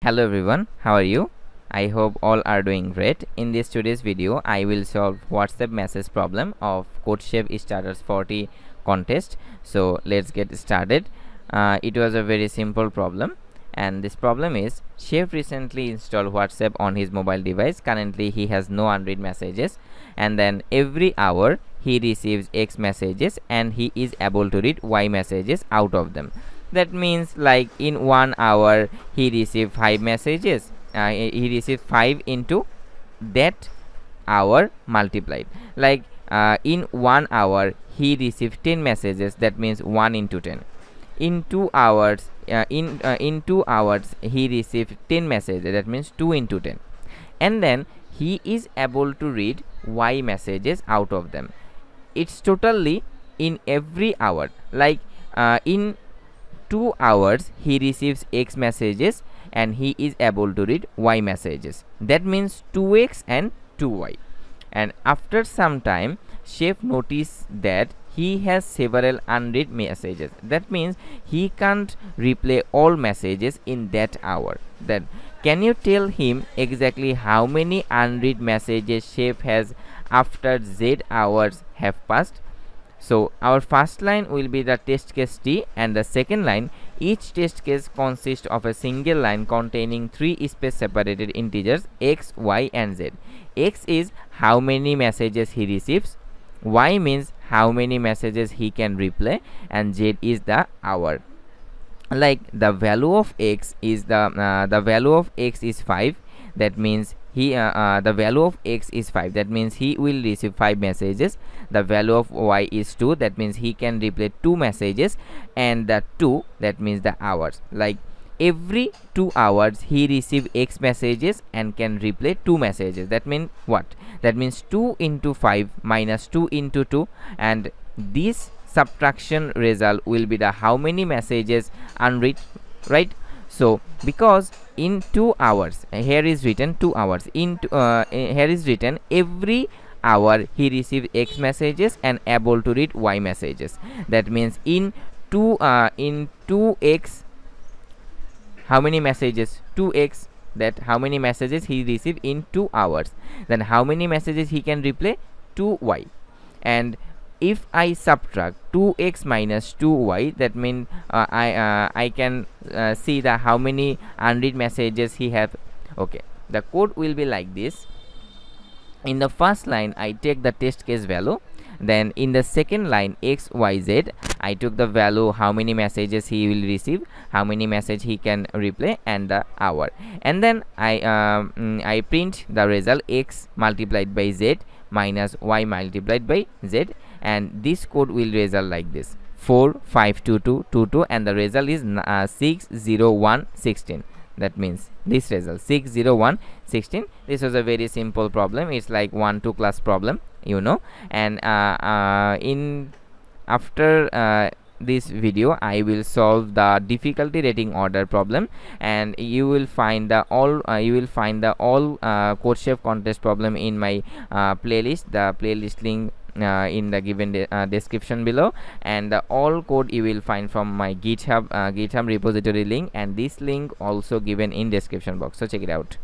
Hello everyone, how are you? I hope all are doing great. In this today's video, I will solve WhatsApp message problem of CodeChef Starters 40 contest. So let's get started. It was a very simple problem, and this problem is Chef recently installed WhatsApp on his mobile device. Currently, he has no unread messages, and then every hour he receives X messages, and he is able to read Y messages out of them. That means, like, in 1 hour he received 5 messages. He received 5 into that hour multiplied. Like, in 1 hour he received 10 messages. That means 1 into 10. In 2 hours, in 2 hours he received 10 messages. That means 2 into 10. And then he is able to read Y messages out of them. It's totally in every hour. Like, in 2 hours he receives X messages and he is able to read Y messages. That means 2X and 2Y. And after some time, Chef noticed that he has several unread messages. That means he can't replay all messages in that hour. Then can you tell him exactly how many unread messages Chef has after Z hours have passed? So our first line will be the test case T, and the second line, each test case consists of a single line containing 3 space separated integers X, Y and Z. X is how many messages he receives, Y means how many messages he can replay, and Z is the hour. Like, the value of X is the value of X is 5. That means the value of X is 5. That means he will receive 5 messages. The value of Y is 2. That means he can replay 2 messages, and the 2, that means the hours. Like, every 2 hours he receive X messages and can replay 2 messages. That means what? That means 2 into 5 minus 2 into 2, and this subtraction result will be the how many messages unread, right? So because in 2 hours, here is written 2 hours, here is written every hour he receives X messages and able to read Y messages. That means in 2x, how many messages? 2x, that how many messages he receive in 2 hours. Then how many messages he can replay? 2Y. And if I subtract 2x minus 2y, that means I can see the how many unread messages he have. Okay, the code will be like this. In the first line I take the test case value, then in the second line X, Y, Z, I took the value how many messages he will receive, how many message he can replay, and the hour. And then I print the result X multiplied by Z minus Y multiplied by Z, and this code will result like this: 4 5 2 2 2 2, and the result is 6 0 1 16. That means this result 6 0 1 16. This was a very simple problem. It's like 1-2 class problem, you know. And in after this video I will solve the difficulty rating order problem, and you will find the all CodeChef contest problem in my playlist. The playlist link in the given description below, and the all code you will find from my GitHub repository link, and this link also given in description box. So check it out.